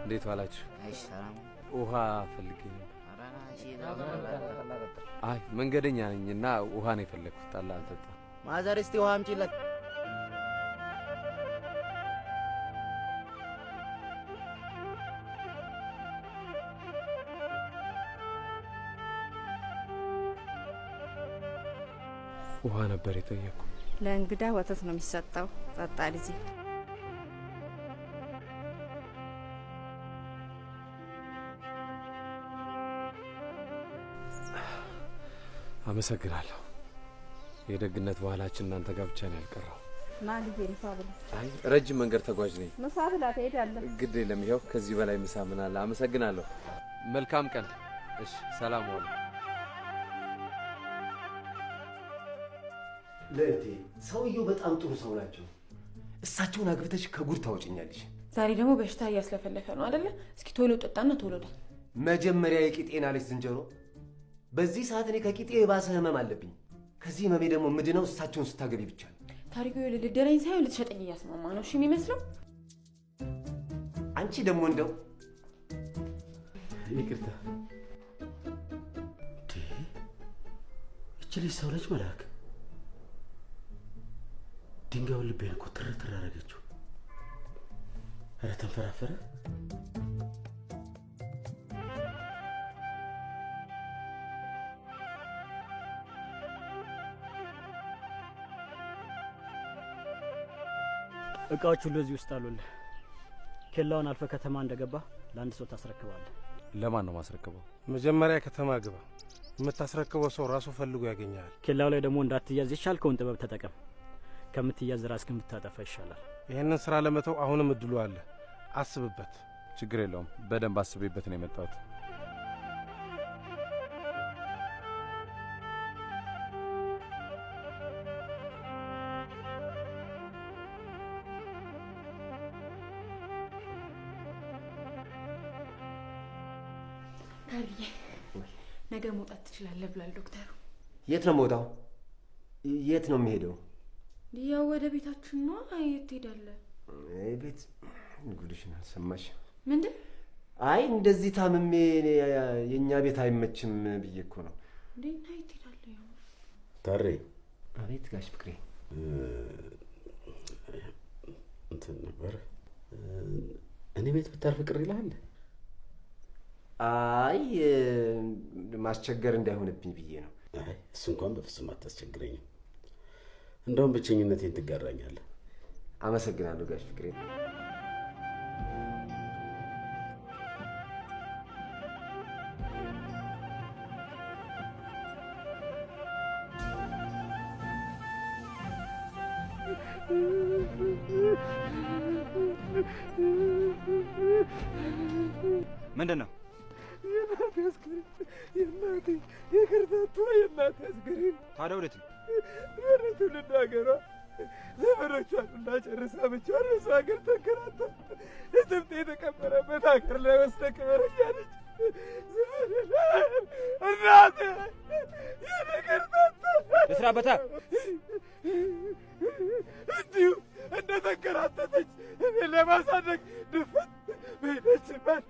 እንዴት ዋላችሁ? አይ ሰላም ውሃ ፈልጌ ነበር። አይ መንገደኛ ነኝና ውሃ ነው የፈለኩት። አላ አልጠጣ ማዘር እስቲ ውሃ አምጪለት። ውሃ ነበር የጠየቁ። ለእንግዳ ወተት ነው የሚሰጠው። ጠጣ ልጅ። አመሰግናለሁ። የደግነት ባህላችን እናንተ ጋር ብቻ ነው ያልቀረው። ና ልጄ ምሳ ብላ። አይ ረጅም መንገድ ተጓዥ ነኝ። ምሳ ብላ ትሄዳለህ? ግድ የለም ይኸው ከዚህ በላይ ምሳ ምን አለ። አመሰግናለሁ። መልካም ቀን። እሺ ሰላም ዋሉ። ለእቴ ሰውየው በጣም ጥሩ ሰው ናቸው። እሳቸውን አግብተሽ ከጉድ ታወጪኛለሽ። ዛሬ ደግሞ በሽታ እያስለፈለፈ ነው አይደለ? እስኪ ቶሎ ጠጣና ቶሎ ዳ። መጀመሪያ የቂጤና ልጅ ዝንጀሮ። በዚህ ሰዓት እኔ ከቂጤ የባሰ ህመም አለብኝ። ከዚህ ህመሜ ደግሞ ምድነው እሳቸውን ስታገቢ ብቻ ነው። ታሪኩ ልደረኝ ሳይሆን ልትሸጠኝ እያስማማ ነው። እሺ የሚመስለው አንቺ ደግሞ እንደው ይቅርታ። እቺ ልጅ ሰው ነች መልአክ? ድንጋዩን ልቤን እኮ ትርትር አደረገችው። ኧረ ተንፈራፈረ። እቃዎች ሁሉ እዚህ ውስጥ አሉልህ። ኬላውን አልፈ ከተማ እንደገባ ለአንድ ሰው ታስረክባለህ። ለማን ነው ማስረክበው? መጀመሪያ ከተማ ግባ። የምታስረክበው ሰው ራሱ ፈልጎ ያገኛል። ኬላው ላይ ደግሞ እንዳትያዝ የቻልከውን ጥበብ ተጠቀም። ከምትያዝ ራስህን ብታጠፋ ይሻላል። ይህንን ስራ ለመተው አሁንም እድሉ አለ። አስብበት። ችግር የለውም። በደንብ አስቤበት ነው የመጣሁት። ታዲያ ነገ መውጣት ትችላለህ ብሏል ዶክተሩ። የት ነው የምወጣው? የት ነው የምሄደው? ያው ወደ ቤታችን ነው። የት ትሄዳለህ? ቤት ጉድሽን አልሰማሽ? ምንድን? አይ እንደዚህ ታምሜ የኛ ቤት አይመችም ብዬ እኮ ነው። እንዴት ነው የት ትሄዳለህ? ታሬ። አቤት ጋሽ ፍቅሬ። እንትን ነበር እኔ ቤት ብታርፍ ቅር ይልሃል? አይ ማስቸገር እንዳይሆንብኝ ብዬ ነው። አይ እሱ እንኳን በፍጹም አታስቸግረኝም። እንደውም ብቸኝነቴን ትጋራኛለህ። አመሰግናለሁ ጋሽ ፍቅሬ። ምንድን ነው? የእናቴ አስክሬን፣ የእናቴ የከርታቷ የእናቴ አስክሬን። ታዲያ ወዴት ነው? ወደ ትውልድ ሀገሯ ዘመዶቿን ሁላ ጨርሳ ብቻዋን በሰው ሀገር ተንከራታ እትብቴ የተቀበረበት ሀገር ላይ ወስደቅበረኛለች። እናቴ የነገርታታ ልስራበታ እንዲሁ እንደተንከራተተች እኔ ለማሳደግ ድፍት በሄደችበት